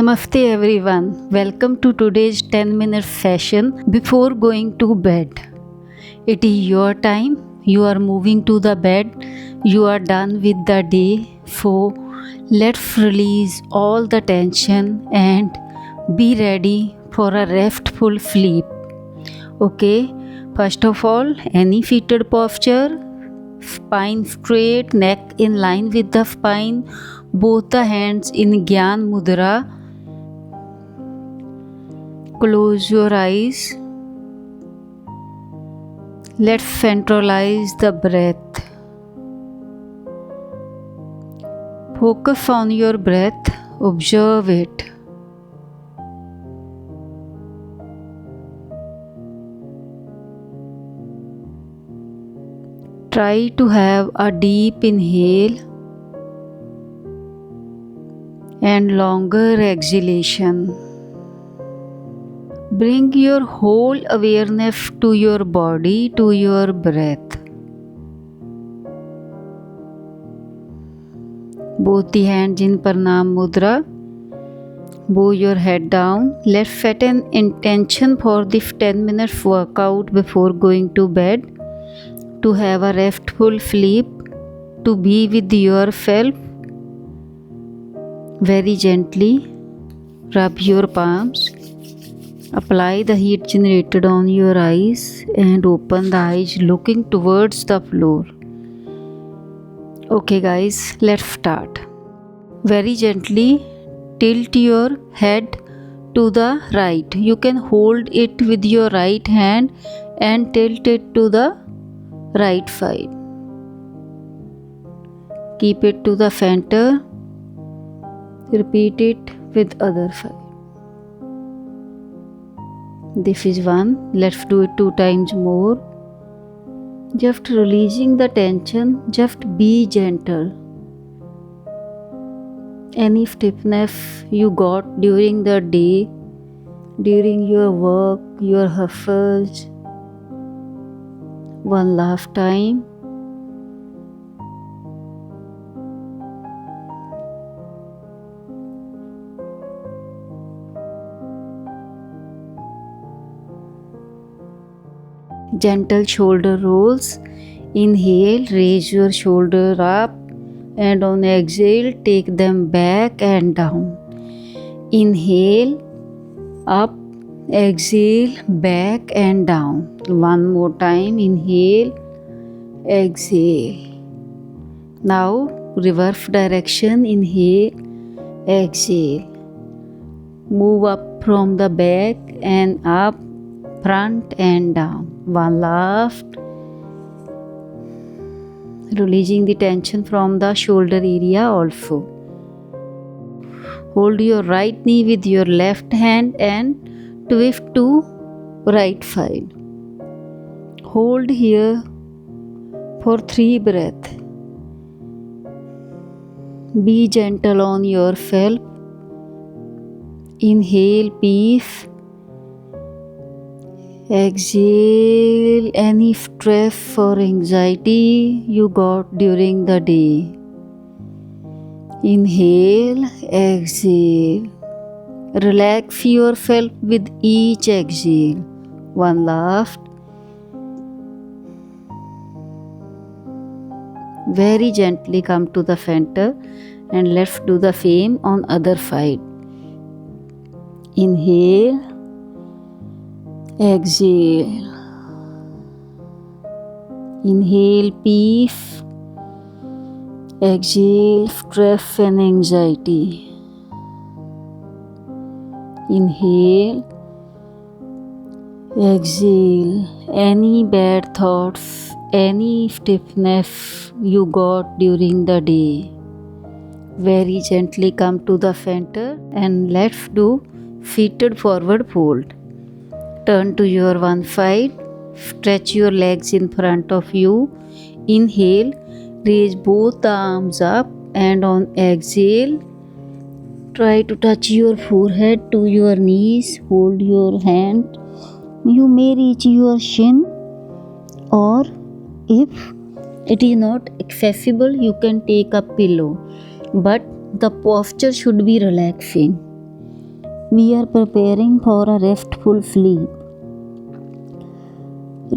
Namaste everyone. Welcome to today's 10-minute session before going to bed. It is your time. You are moving to the bed. You are done with the day. So let's release all the tension and be ready for a restful sleep. Okay, first of all, any seated posture, spine straight, neck in line with the spine, both the hands in Gyan Mudra. Close your eyes. Let's centralize the breath. Focus on your breath. Observe it. Try to have a deep inhale and longer exhalation. Bring your whole awareness to your body, to your breath. Both the hands in Pranam Mudra. Bow your head down. Let's set an intention for this 10 minutes workout before going to bed. To have a restful sleep. To be with yourself. Very gently rub your palms. Apply the heat generated on your eyes and open the eyes looking towards the floor. Okay guys, let's start. Very gently tilt your head to the right. You can hold it with your right hand and tilt it to the right side. Keep it to the center. Repeat it with other side. This is one. Let's do it 2 times more. Just releasing the tension. Just be gentle. Any stiffness you got during the day, during your work, your hustles. One last time. Gentle shoulder rolls. Inhale, raise your shoulder up, and on exhale, take them back and down. Inhale, up, exhale, back and down. One more time. Inhale, exhale. Now reverse direction. Inhale, exhale. Move up from the back and up, front and down. One last. Releasing the tension from the shoulder area also. Hold your right knee with your left hand and twist to right side. Hold here for 3 breaths. Be gentle on yourself. Inhale peace. Exhale any stress or anxiety you got during the day. Inhale, exhale. Relax yourself with each exhale. One last. Very gently come to the center and let's do the same on other side. Inhale. Exhale. Inhale peace. Exhale stress and anxiety. Inhale. Exhale any bad thoughts, any stiffness you got during the day. Very gently come to the center and let's do seated forward fold. Turn to your one side. Stretch your legs in front of you. Inhale. Raise both the arms up and on exhale, try to touch your forehead to your knees. Hold your hand. You may reach your shin, or if it is not accessible, you can take a pillow. But the posture should be relaxing. We are preparing for a restful sleep.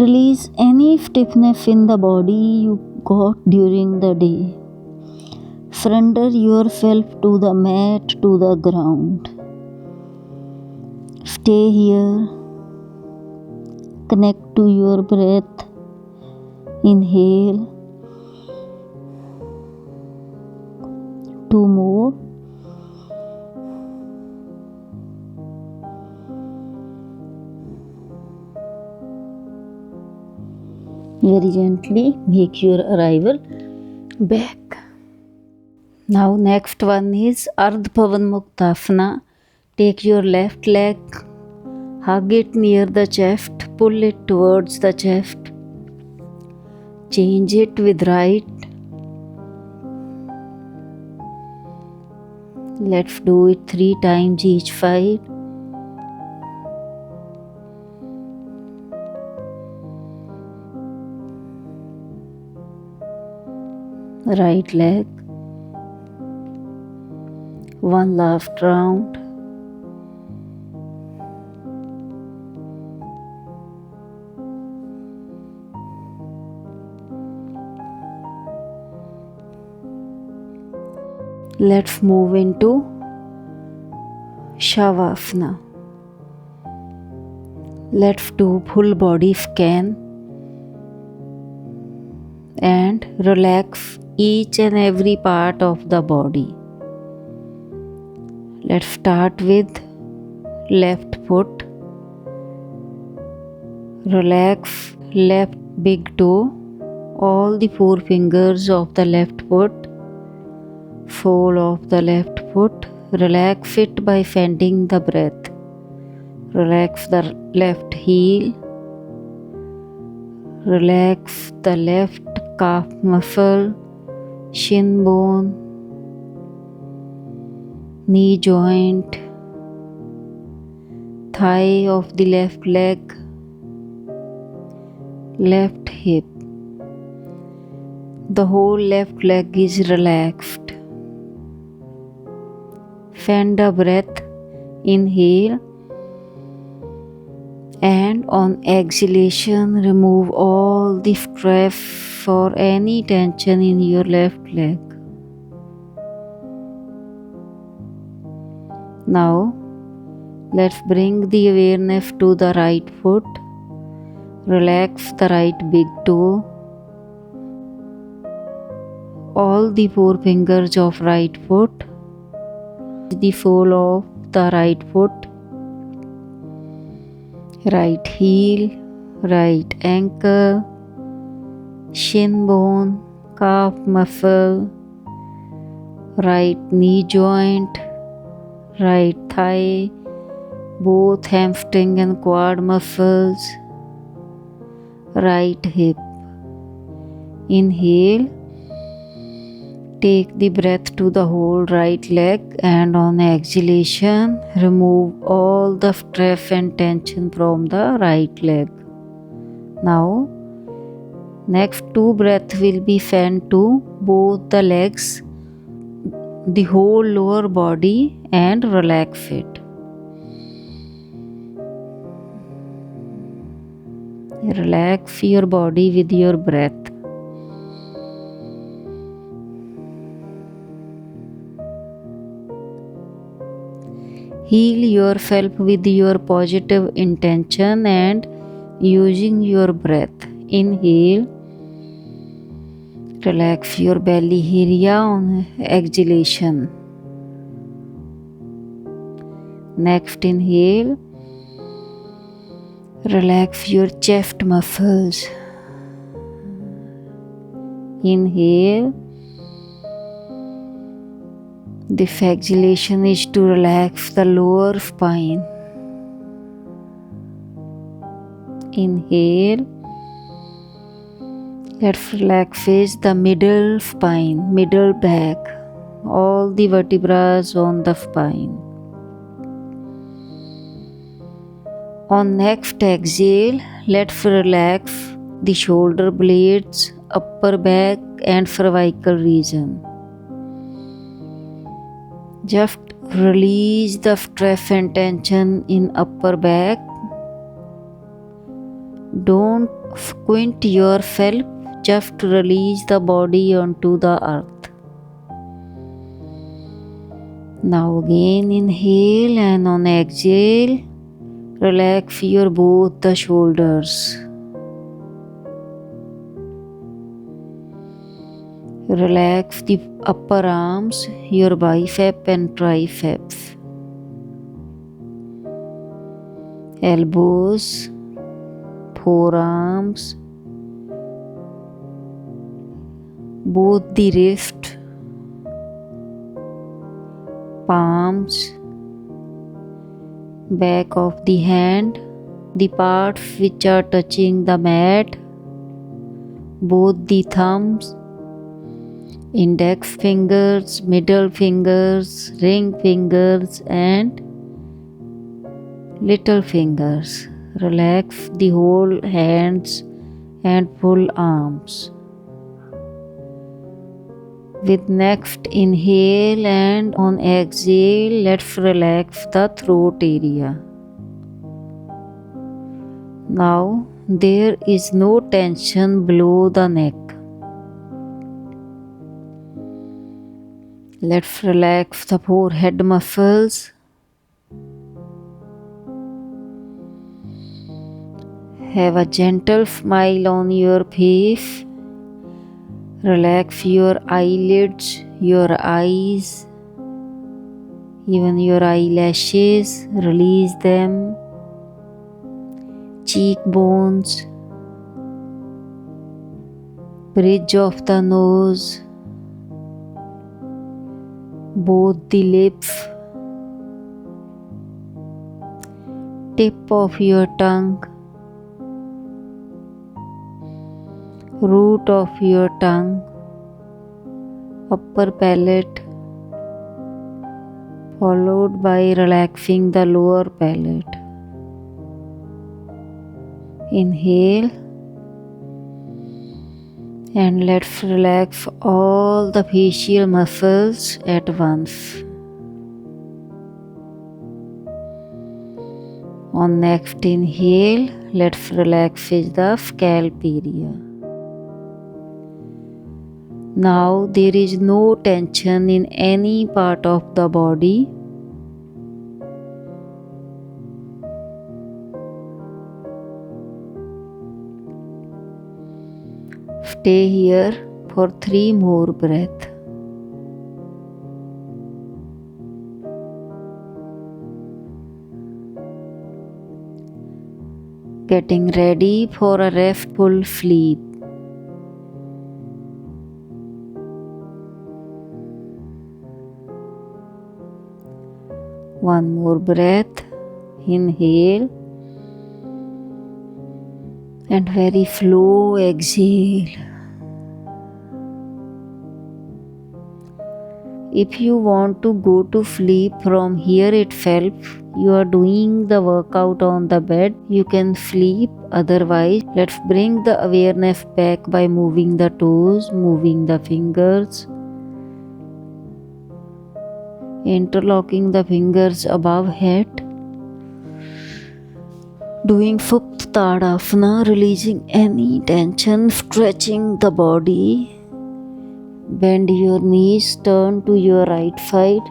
Release any stiffness in the body you got during the day. Surrender yourself to the mat, to the ground. Stay here. Connect to your breath. Inhale. 2 more. Very gently make your arrival back. Now next one is Ardha Pavanmuktasana. Take your left leg, hug it near the chest, pull it towards the chest. Change it with right. Let's do it 3 times each side. Right leg. One last round. Let's move into Shavasana. Let's do full body scan and relax each and every part of the body. Let's start with left foot. Relax left big toe, all the 4 fingers of the left foot, sole of the left foot. Relax it by sending the breath. Relax the left heel. Relax the left calf muscle, shin bone, knee joint, thigh of the left leg, left hip. The whole left leg is relaxed. Send a breath. Inhale, and on exhalation remove all the stress or any tension in your left leg. Now let's bring the awareness to the right foot. Relax the right big toe, all the 4 fingers of right foot, the sole of the right foot, right heel, right ankle, shin bone, calf muscle, right knee joint, right thigh, both hamstring and quad muscles, right hip. Inhale, take the breath to the whole right leg, and on exhalation remove all the stress and tension from the right leg. Now next 2 breaths will be sent to both the legs, the whole lower body, and relax it. Relax your body with your breath. Heal yourself with your positive intention and using your breath. Inhale, relax your belly area on exhalation. Next inhale, relax your chest muscles. Inhale. This exhalation is to relax the lower spine. Inhale. Let's relax the middle spine, middle back, all the vertebrae on the spine. On next exhale, let's relax the shoulder blades, upper back and cervical region. Just Release the stress and tension in upper back. Don't squint yourself, just release the body onto the earth. Now again inhale, and on exhale, relax your both the shoulders. Relax the upper arms, your bicep and triceps. Elbows, forearms, both the wrist, palms, back of the hand, the parts which are touching the mat, both the thumbs, index fingers, middle fingers, ring fingers and little fingers. Relax the whole hands and full arms. With next inhale and on exhale, let's relax the throat area. Now there is no tension below the neck. Let's relax the forehead muscles. Have a gentle smile on your face. Relax your eyelids, your eyes, even your eyelashes. Release them. Cheekbones, bridge of the nose, both the lips, tip of your tongue, root of your tongue, upper palate, followed by relaxing the lower palate. Inhale and let's relax all the facial muscles at once. On next inhale, let's relax the scalp area. Now there is no tension in any part of the body. Stay here for 3 more breaths. Getting ready for a restful sleep. One more breath. Inhale. And very slow exhale. If you want to go to sleep from here itself, you are doing the workout on the bed, you can sleep. Otherwise, let's bring the awareness back by moving the toes, moving the fingers, interlocking the fingers above head, doing Supta Tadasana, releasing any tension, stretching the body. Bend your knees, turn to your right side.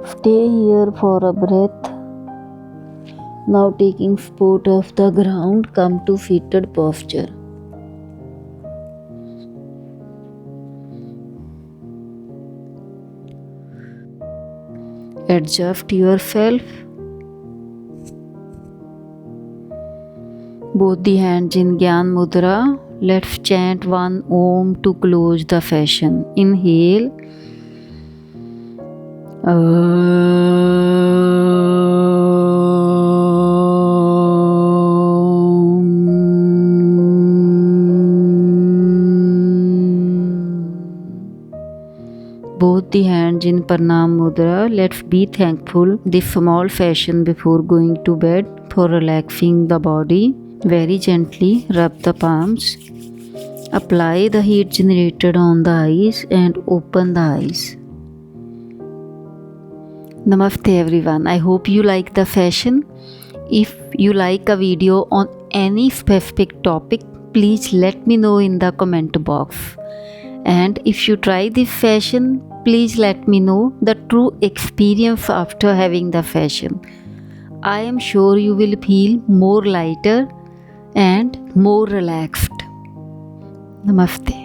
Stay here for a breath. Now taking support of the ground, come to seated posture. Adjust yourself. Both the hands in Gyan Mudra. Let's chant one Om to close the session. Inhale. Both the hands in Pranam Mudra. Let's be thankful this small session before going to bed for relaxing the body. Very gently rub the palms. Apply the heat generated on the eyes and open the eyes. Namaste everyone. I hope you like the fashion. If you like a video on any specific topic, please let me know in the comment box. And if you try this fashion, please let me know the true experience after having the fashion. I am sure you will feel more lighter and more relaxed. Namaste.